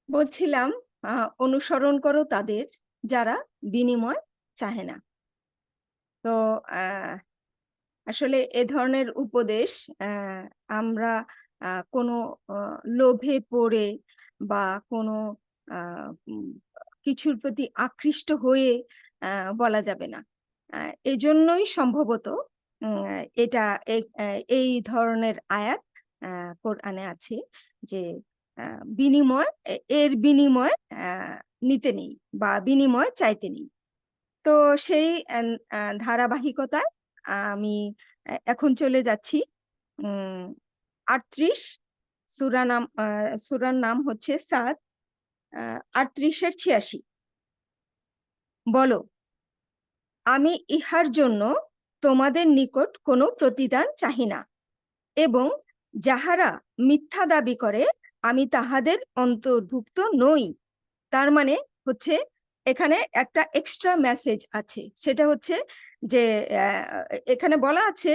বলছিলাম অনুসরণ করো তাদের যারা বিনিময় চাহে না। তো আসলে এ ধরনের উপদেশ আমরা কোনো লোভে পড়ে বা কোনো উম, কিছুর প্রতি আকৃষ্ট হয়ে বলা যাবে না। এজন্যই সম্ভবত এটা এই ধরনের আয়াত কোরআনে আছে যে এর বিনিময় নিতে নেই বা বিনিময় চাইতে নেই। তো সেই ধারাবাহিকতায় আমি এখন চলে যাচ্ছি 38 সূরার নাম হচ্ছে সাদ। 38-এর 86। বলো, আমি ইহার জন্য তোমাদের নিকট কোনো প্রতিদান চাহি না, এবং যাহারা মিথ্যা দাবি করে আমি তাহাদের অন্তর্ভুক্ত নই। তার মানে হচ্ছে এখানে একটা এক্সট্রা মেসেজ আছে, সেটা হচ্ছে যে এখানে বলা আছে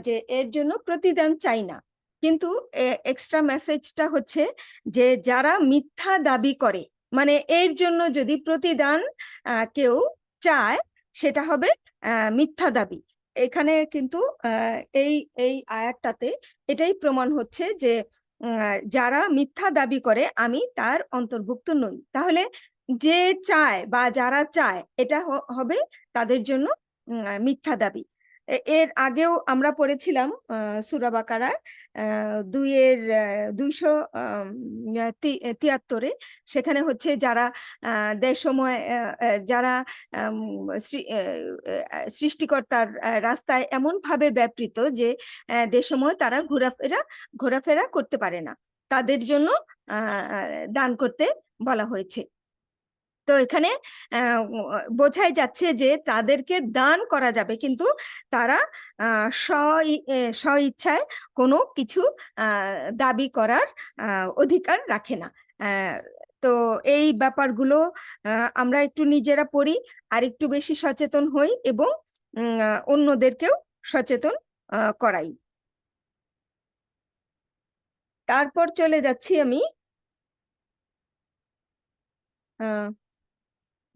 যে এর জন্য প্রতিদান চাই না, কিন্তু এক্সট্রা মেসেজটা হচ্ছে যে যারা মিথ্যা দাবি করে, মানে এর জন্য যদি প্রতিদান কেউ চায় সেটা হবে মিথ্যা দাবি। এখানে কিন্তু এই এই আয়াতটাতে এটাই প্রমাণ হচ্ছে যে যারা মিথ্যা দাবি করে আমি তার অন্তর্ভুক্ত নই। তাহলে যে চায় বা যারা চায় এটা হবে তাদের জন্য মিথ্যা দাবি। এর আগেও আমরা পড়েছিলাম সূরা বাকারার 273। সেখানে হচ্ছে যারা দেশময় যারা সৃষ্টিকর্তার রাস্তায় এমন ভাবে ব্যাপৃত যে দেশময় তারা ঘোরাফেরা করতে পারে না, তাদের জন্য দান করতে বলা হয়েছে। তো এখানে বোঝাই যাচ্ছে যে তাদেরকে দান করা যাবে, কিন্তু তারা স্ব ইচ্ছায় কোনো কিছু দাবি করার অধিকার রাখে না। আহ, তো এই ব্যাপারগুলো আমরা একটু নিজেরা পড়ি, আর একটু বেশি সচেতন হই, এবং অন্যদেরকেও সচেতন করাই। তারপর চলে যাচ্ছি আমি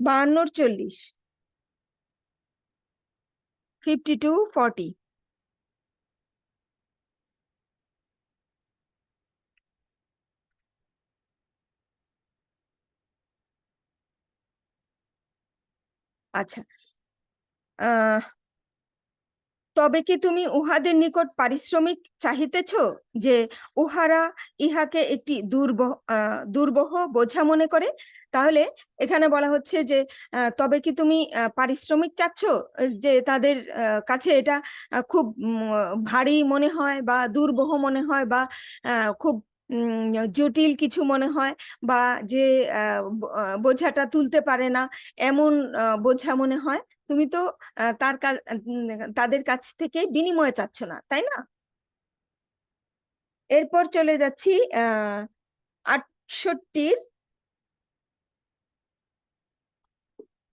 52-40, 52-40। আচ্ছা, তবে কি তুমি উহাদের নিকট পারিশ্রমিক চাহিতেছ, যে উহারা ইহাকে একটি দুর্বহ বোঝা মনে করে? তাহলে এখানে বলা হচ্ছে যে তবে কি তুমি পারিশ্রমিক চাচ্ছ, যে তাদের কাছে এটা খুব ভারী মনে হয় বা দুর্বহ মনে হয় বা খুব জটিল কিছু মনে হয়, বা যে বোঝাটা তুলতে পারে না এমন বোঝা মনে হয়? তুমি তো তাদের কাছ থেকে বিনিময় চাচ্ছ না, তাই না? এরপর চলে যাচ্ছি 68-র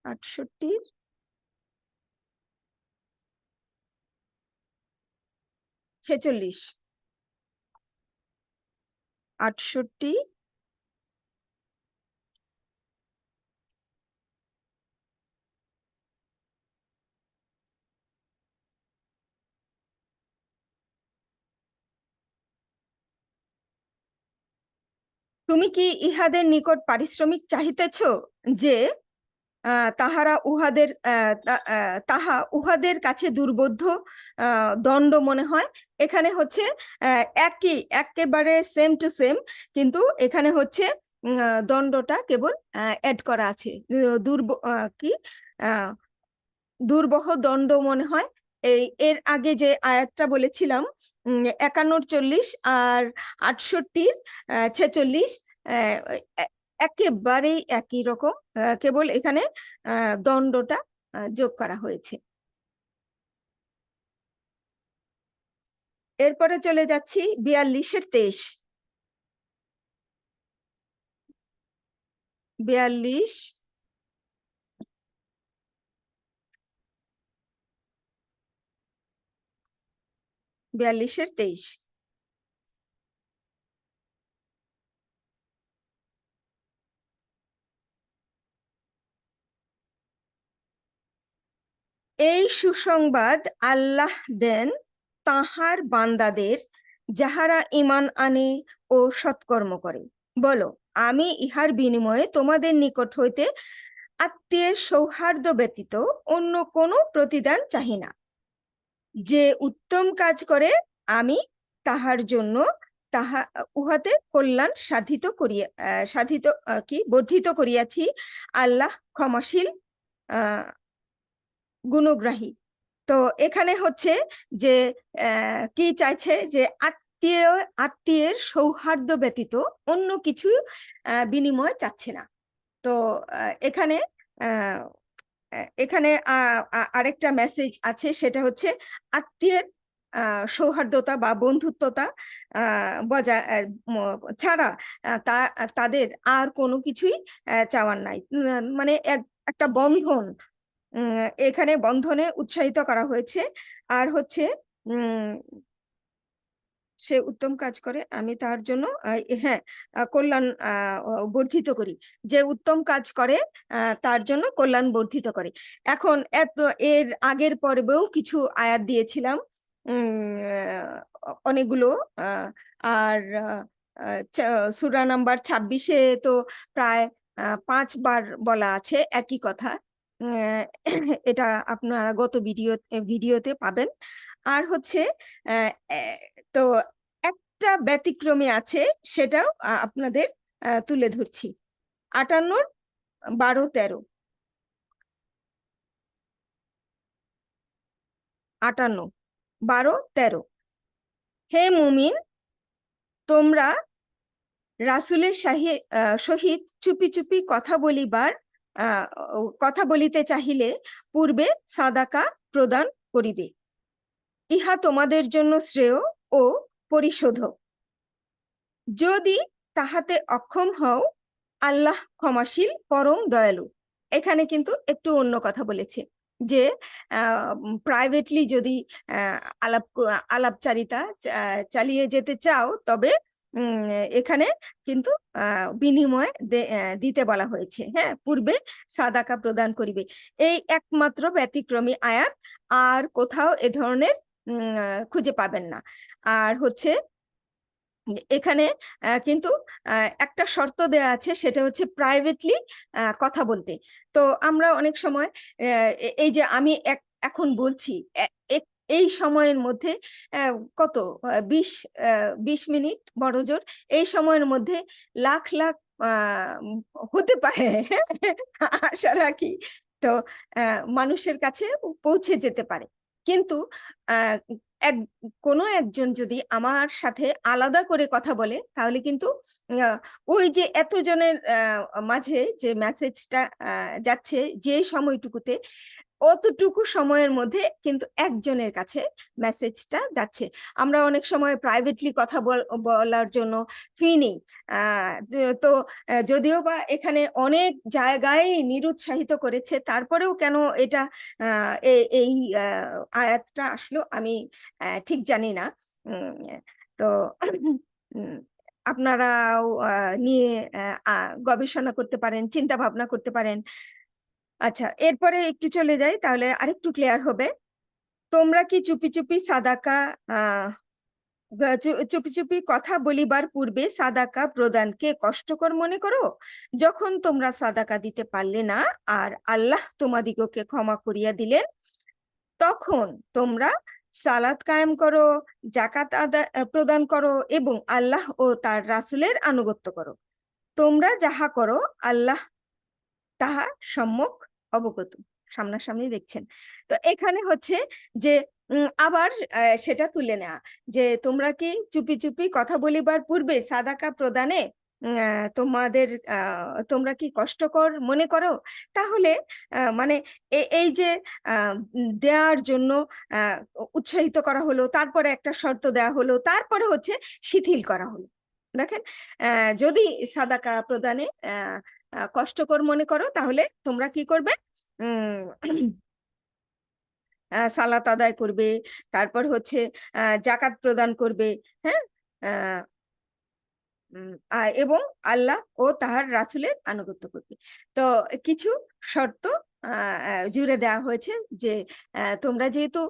68-র 46। 68। তুমি কি ইহাদের নিকট পারিশ্রমিক চাহিতেছ, যে তাহারা তাহা উহাদের কাছে দুর্বোধ্য দণ্ড মনে হয়? এখানে হচ্ছে একেবারে সেম টু সেম, কিন্তু এখানে হচ্ছে দণ্ডটা কেবল অ্যাড করা আছে। কি আহ, দুর্বহ দণ্ড মনে হয়। এর আগে যে আয়াতটা বলেছিলাম 51-40 আর 68-46, একেবারেই একই রকম, কেবল এখানে দণ্ডটা যোগ করা হয়েছে। এরপরে চলে যাচ্ছি 42-এর 23। 42, 42-এর 23। এই সুসংবাদ আল্লাহ দেন তাহার বান্দাদের, যাহারা ঈমান আনে ও সৎকর্ম করে। বলো, আমি ইহার বিনিময়ে তোমাদের নিকট হইতে আত্মীয়ের সৌহার্দ্য ব্যতীত অন্য কোনো প্রতিদান চাহি না। যে উত্তম কাজ করে আমি তাহার জন্য তাহা উহাতে কল্যাণ সাধিত বর্ধিত করিয়াছি। আল্লাহ ক্ষমাশীল, গুণগ্রাহী। তো এখানে হচ্ছে যে কি চাইছে, যে আত্মীয়ের সৌহার্দ্য ব্যতীত অন্য কিছু বিনিময় চাচ্ছে না। তো এখানে আহ, এখানে আরেকটা মেসেজ আছে, সেটা হচ্ছে আত্মীয়ের সৌহার্দ্যতা বা বন্ধুত্বতা বজায় ছাড়া তাদের আর কোনো কিছুই চাওয়ার নাই। মানে একটা বন্ধন, এখানে বন্ধনে উৎসাহিত করা হয়েছে। আর হচ্ছে সে উত্তম কাজ করে আমি তার জন্য হ্যাঁ কল্যাণ বর্ধিত করি। যে উত্তম কাজ করে তার জন্য কল্যাণ বর্ধিত করে। এখন এর আগের পর্বেও কিছু আয়াত দিয়েছিলাম, অনেকগুলো। আর সূরা নাম্বার 26-এ তো প্রায় 5 বার বলা আছে একই কথা। এটা আপনারা গত ভিডিওতে পাবেন। আর হচ্ছে তো একটা ব্যতিক্রমী আছে, সেটাও আপনাদের তুলে ধরছি। 58, 12, 13। 58, 12, 13। হে মুমিন, তোমরা রাসূলের সহিত চুপি চুপি কথা বলিতে চাহিলে পূর্বে সাদাকা প্রদান করিবে, ইহা তোমাদের জন্য শ্রেয় ও পরিশোধক। যদি তাহাতে অক্ষম হও, আল্লাহ ক্ষমাশীল পরম দয়ালু। এখানে কিন্তু একটু অন্য কথা বলেছে, যে প্রাইভেটলি যদি আলাপচারিতা চালিয়ে যেতে চাও, তবে এখানে কিন্তু বিনিময় দিতে বলা হয়েছে। হ্যাঁ, পূর্বে সাদাকা প্রদান করিবে, এই একমাত্র ব্যতিক্রমী আয়াত। আর কোথাও এ ধরনের খুঁজে পাবেন না। আর হচ্ছে এখানে কিন্তু একটা শর্ত দেয়া আছে, সেটা হচ্ছে প্রাইভেটলি কথা বলতে। তো আমরা অনেক সময় এই যে আমি এখন বলছি, এই সময়ের মধ্যে কত 20 মিনিট বড়জোর, এই সময়ের মধ্যে লাখ লাখ হতে পারে আশা রাখি। তো মানুষের কাছে পৌঁছে যেতে পারে। কিন্তু এক কোনো একজন যদি আমার সাথে আলাদা করে কথা বলে, তাহলে কিন্তু ওই যে এতজনের মাঝে যে মেসেজটা যাচ্ছে যে সময়টুকুতে, অতটুকু সময়ের মধ্যে কিন্তু একজনের কাছে মেসেজটা যাচ্ছে। আমরা অনেক সময় প্রাইভেটলি কথা বলার জন্য ফি নেই। তো যদিও বা এখানে অনেক জায়গায় নিরুৎসাহিত করেছে, তারপরেও কেন এটা এই আয়াতটা আসলো আমি ঠিক জানি না। তো উম, আপনারাও নিয়ে গবেষণা করতে পারেন, চিন্তা ভাবনা করতে পারেন। আচ্ছা, এরপরে একটু চলে যাই, তাহলে আরেকটু ক্লিয়ার হবে। তোমরা কি চুপি চুপি সাদাকা চুপি চুপি কথা বলিবার পূর্বে সাদাকা প্রদানকে কষ্টকর মনে করো? যখন তোমরা সাদাকা দিতে পারলে না, আর আল্লাহ তোমাদিগকে ক্ষমা করিয়া দিলেন, তখন তোমরা সালাত কায়েম করো, জাকাত প্রদান করো এবং আল্লাহ ও তার রাসূলের আনুগত্য করো। তোমরা যাহা করো আল্লাহ তাহা সম্যক অবগত, সামনাসামনি দেখছেন। তো এখানে হচ্ছে যে আবার সেটা তুলে নেওয়া, যে তোমরা কি চুপি চুপি কথা বলিবার পূর্বে সাদাকা প্রদানে তোমরা কি কষ্টকর মনে করো? তাহলে মানে এই যে দেওয়ার জন্য উৎসাহিত করা হলো, তারপরে একটা শর্ত দেওয়া হলো, তারপরে হচ্ছে শিথিল করা হলো। দেখেন, যদি সাদাকা প্রদানে কষ্টকর মনে করো, তাহলে তোমরা কি করবে? সালাত আদায় করবে, তারপর হচ্ছে জাকাত প্রদান করবে। হ্যাঁ, এবং আল্লাহ ও তাহার রাসূলের আনুগত্য করবে। তো কিছু শর্ত জুড়ে দেওয়া হয়েছে যে তোমরা যেহেতু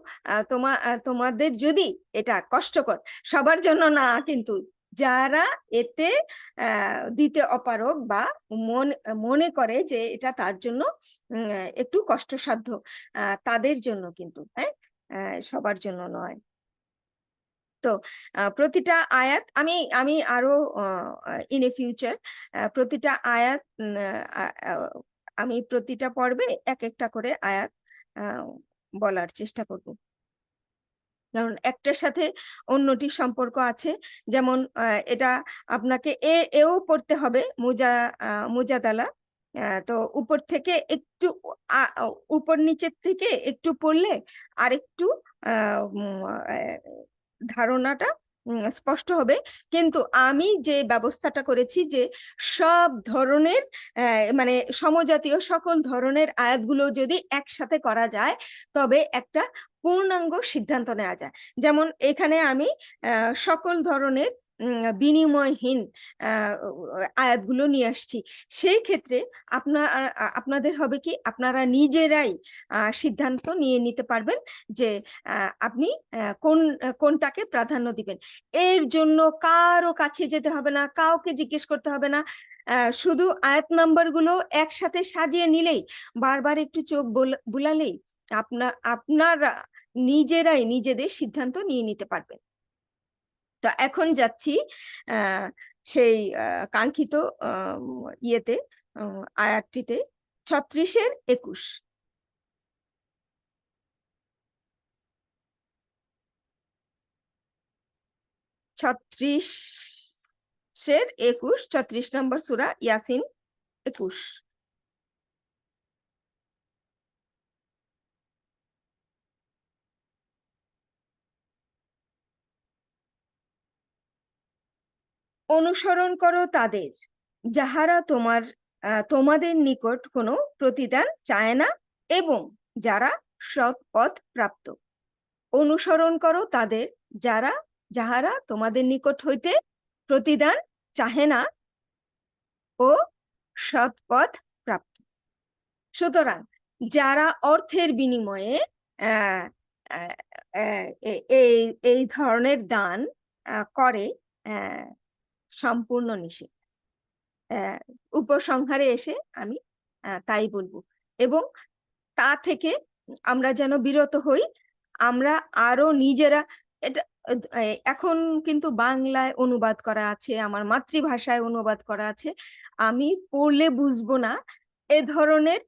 তোমাদের যদি এটা কষ্টকর, সবার জন্য না কিন্তু, যারা এতে দিতে অপারগ বা মনে করে যে এটা তার জন্য একটু কষ্টসাধ্য, তাদের জন্য কিন্তু, হ্যাঁ, সবার জন্য নয়। তো প্রতিটা আয়াত আমি আমি আরো ইন এ ফিউচার প্রতিটা আয়াত আমি প্রতিটা পর্বে এক একটা করে আয়াত আহ, বলার চেষ্টা করব, কারণ একটার সাথে অন্যটির সম্পর্ক আছে। যেমন এটা আপনাকে এও পড়তে হবে, মুজাদালা। তো উপর থেকে একটু উপর নিচের থেকে একটু পড়লে আরেকটু ধারণাটা স্পষ্ট হবে। কিন্তু আমি যে ব্যবস্থাটা করেছি যে সব ধরনের মানে সমজাতীয় সকল ধরনের আয়াতগুলো যদি একসাথে করা যায় তবে একটা পূর্ণাঙ্গ সিদ্ধান্ত নেওয়া যায়। যেমন এখানে আমি সকল ধরনের বিনিময়হীন আয়াতগুলো নিয়ে আসছি। সেই ক্ষেত্রে আপনাদের হবে কি, আপনারা নিজেরাই সিদ্ধান্ত নিয়ে নিতে পারবেন যে আপনি কোনটাকে প্রাধান্য দিবেন। এর জন্য কারো কাছে যেতে হবে না, কাউকে জিজ্ঞেস করতে হবে না। শুধু আয়াত নাম্বার গুলো একসাথে সাজিয়ে নিলেই, বারবার একটু চোখ বুলালেই আপনারা নিজেরাই নিজেদের সিদ্ধান্ত নিয়ে নিতে পারবেন। তো এখন যাচ্ছি সেই কাঙ্ক্ষিত ইয়েতে, আয়াতটিতে, 36-21। 36-21, 36 নম্বর সূরা ইয়াসিন 21। অনুসরণ করো তাদের যাহারা তোমাদের নিকট কোনো প্রতিদান চায় না এবং যারা সৎ পথ প্রাপ্ত। অনুসরণ করো তাদের যাহারা তোমাদের নিকট হইতে প্রতিদান চাহে না ও সৎ পথ প্রাপ্ত। সুতরাং যারা অর্থের বিনিময়ে আহ, আহ, আহ, এই এই ধরনের দান করে, আহ, সম্পূর্ণ নিষেধ। উপসংহারে এসে আমি তাই বলবো, এবং তা থেকে আমরা যেন বিরত হই। আমরা আরো নিজেরা এটা এখন কিন্তু বাংলায় অনুবাদ করা আছে, আমার মাতৃভাষায় অনুবাদ করা আছে। আমি পড়লে বুঝবো না, এ ধরনের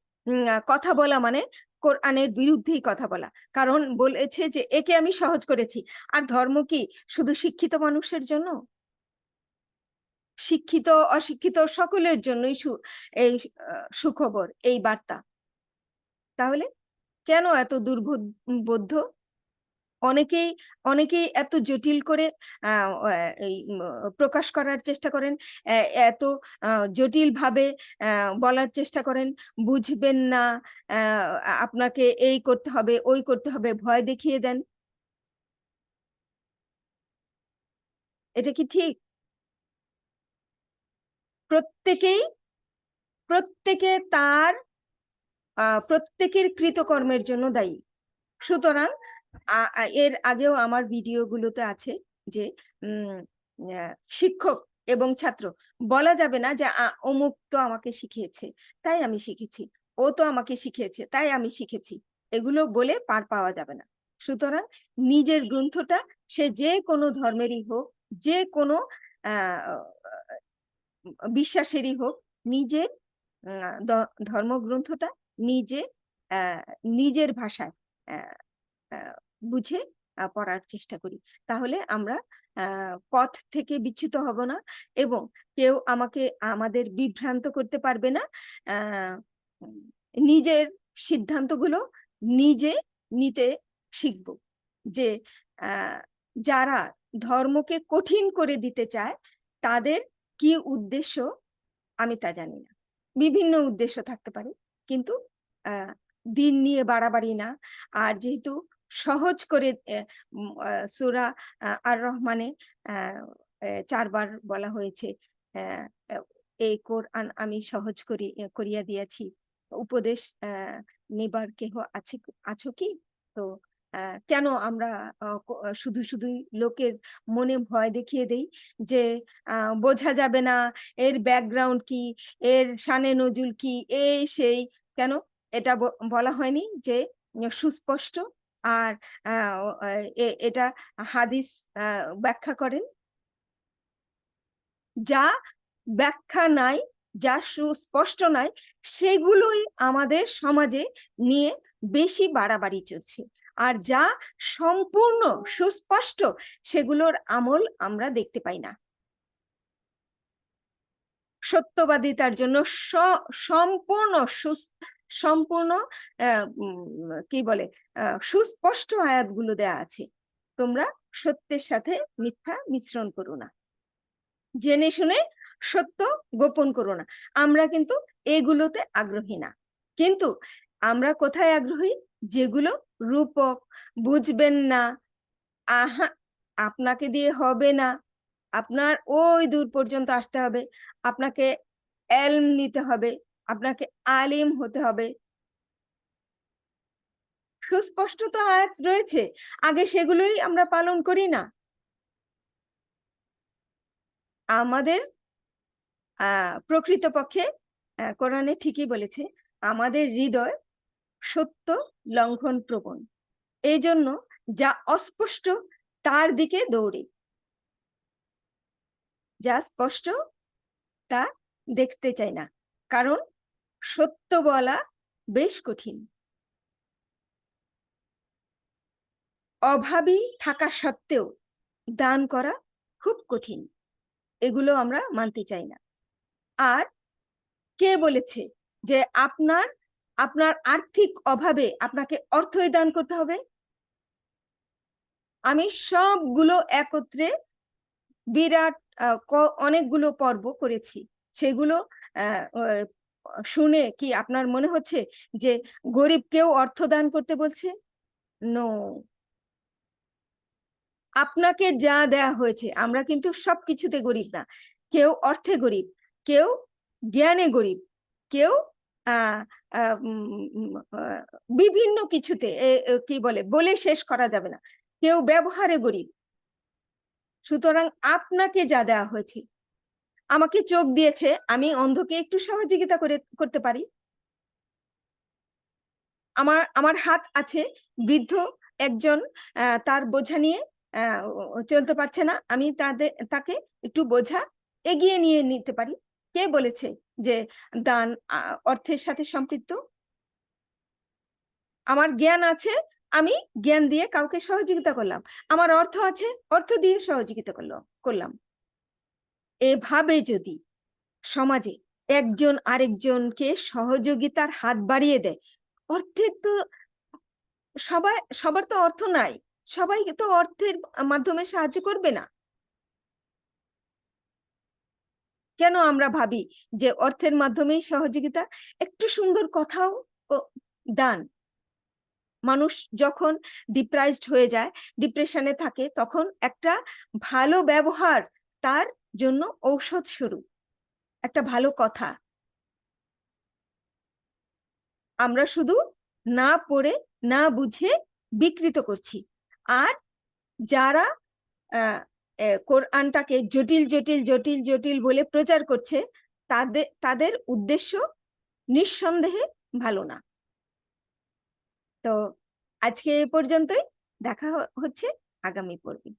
কথা বলা মানে কোরআনের বিরুদ্ধেই কথা বলা। কারণ বলেছে যে একে আমি সহজ করেছি। আর ধর্ম কি শুধু শিক্ষিত মানুষের জন্য? শিক্ষিত অশিক্ষিত সকলের জন্যই এই সুখবর, এই বার্তা। তাহলে কেন এত দুর্বোধ্য? অনেকেই অনেকেই এত জটিল করে এই প্রকাশ করার চেষ্টা করেন, এত জটিল ভাবে বলার চেষ্টা করেন। বুঝবেন না, আপনাকে এই করতে হবে ওই করতে হবে, ভয় দেখিয়ে দেন। এটা কি ঠিক? প্রত্যেকেই প্রত্যেকে তার প্রত্যেকের কৃতকর্মের জন্য দায়ী। সুতরাং এর আগেও আমার ভিডিওগুলোতে আছে যে শিক্ষক এবং ছাত্র বলা যাবে না যে অমুক তো আমাকে শিখিয়েছে তাই আমি শিখেছি, ও তো আমাকে শিখিয়েছে তাই আমি শিখেছি, এগুলো বলে পার পাওয়া যাবে না। সুতরাং নিজের গ্রন্থটা, সে যে কোনো ধর্মেরই হোক, যে কোনো বিশ্বাসেরই হোক, নিজের ধর্মগ্রন্থটা নিজে নিজের ভাষায় বুঝে পড়ার চেষ্টা করি। তাহলে আমরা পথ থেকে বিচ্যুত হব না এবং কেউ আমাদের বিভ্রান্ত করতে পারবে না। নিজের সিদ্ধান্তগুলো নিজে নিতে শিখব। যে যারা ধর্মকে কঠিন করে দিতে চায় তাদের কি উদ্দেশ্য আমি তা জানি না। বিভিন্ন উদ্দেশ্য থাকতে পারে, কিন্তু দিন নিয়ে বাড়াবাড়ি না। আর যেহেতু সহজ করে সূরা আর রহমানে 4বার বলা হয়েছে এই কোরআন আমি সহজ করিয়া দিয়েছি, উপদেশ নেবার কেহ আছো কি? তো কেন আমরা শুধু শুধুই লোকের মনে ভয় দেখিয়ে দেই যে বোঝা যাবে না এর ব্যাকগ্রাউন্ড কি, এর শানে নজুল কি, এই সেই। কেন এটা বলা হয়নি যে সুস্পষ্ট? আর এটা হাদিস ব্যাখ্যা করেন। যা ব্যাখ্যা নাই, যা সুস্পষ্ট নাই, সেগুলোই আমাদের সমাজে নিয়ে বেশি বাড়াবাড়ি চলছে। আর যা সম্পূর্ণ সুস্পষ্ট, সেগুলোর আমল আমরা দেখতে পাই না। সত্যবাদিতার জন্য সম্পূর্ণ সম্পূর্ণ কি বলে সুস্পষ্ট আয়াতগুলো দেয়া আছে। তোমরা সত্যের সাথে মিথ্যা মিশ্রণ করো না, জেনে শুনে সত্য গোপন করো না। আমরা কিন্তু এগুলোতে আগ্রহী না। কিন্তু আমরা কোথায় আগ্রহী? যেগুলো রূপক, বুঝবেন না, আহা আপনাকে দিয়ে হবে না, আপনার ওই দূর পর্যন্ত আসতে হবে, আপনাকে এলম নিতে হবে, আপনাকে আলিম হতে হবে। সুস্পষ্ট তো আয়াত রয়েছে, আগে সেগুলোই আমরা পালন করি না। আমাদের প্রকৃতপক্ষে কোরআনে ঠিকই বলেছে, আমাদের হৃদয় সত্য লঙ্ঘন প্রবণ। এই জন্য যা অস্পষ্ট তার দিকে দৌড়ে, যা স্পষ্ট তা দেখতে চাই না, কারণ সত্য বলা বেশ কঠিন। অভাবী থাকা সত্ত্বেও দান করা খুব কঠিন, এগুলো আমরা মানতে চাই না। আর কে বলেছে যে আপনার আপনার আর্থিক অভাবে আপনাকে অর্থই দান করতে হবে? আমি সবগুলো একত্রে বিরাট অনেকগুলো পর্ব করেছি। সেগুলো শুনে কি আপনার মনে হচ্ছে যে গরিবকেও অর্থ দান করতে বলছে? নো। আপনাকে যা দেয়া হয়েছে, আমরা কিন্তু সবকিছুতে গরিব না। কেউ অর্থে গরিব, কেউ জ্ঞানে গরিব, কেউ আহ আহ বিভিন্ন কিছুতে, কি বলে শেষ করা যাবে না। কেউ ব্যবহারে গরিব। সুতরাং আপনাকে যা দেওয়া হয়েছে, আমাকে চোখ দিয়েছে, আমি অন্ধকে একটু সহযোগিতা করতে পারি। আমার আমার হাত আছে, বৃদ্ধ একজন তার বোঝা নিয়ে চলতে পারছে না, আমি তাকে একটু বোঝা এগিয়ে নিয়ে নিতে পারি। কে বলেছে যে দান অর্থের সাথে সম্পৃক্ত? আমার জ্ঞান আছে, আমি জ্ঞান দিয়ে কাউকে সহযোগিতা করলাম। আমার অর্থ আছে, অর্থ দিয়ে সহযোগিতা করলাম। এভাবে যদি সমাজে একজন আরেকজনকে সহযোগিতার হাত বাড়িয়ে দেয়, অর্থের তো সবার তো অর্থ নাই, সবাই তো অর্থের মাধ্যমে সাহায্য করবে না। কেন আমরা ভাবি যে অর্থের মাধ্যমেই সহযোগিতা? একটু সুন্দর কথাও দান। মানুষ যখন ডিপ্রাইজড হয়ে যায়, ডিপ্রেশনে থাকে, তখন একটা ভালো ব্যবহার তার জন্য ঔষধ স্বরূপ। একটা ভালো কথা আমরা শুধু না পড়ে না বুঝে বিকৃত করছি। আর যারা কোরআনটাকে জটিল জটিল জটিল জটিল বলে প্রচার করছে, তাদের উদ্দেশ্য নিঃসন্দেহে ভালো না। তো আজকে এ পর্যন্তই, দেখা হচ্ছে আগামী পর্বে।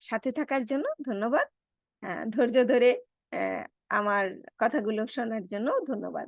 সাথে থাকার জন্য ধন্যবাদ। ধৈর্য ধরে আমার কথাগুলো শোনার জন্য ধন্যবাদ।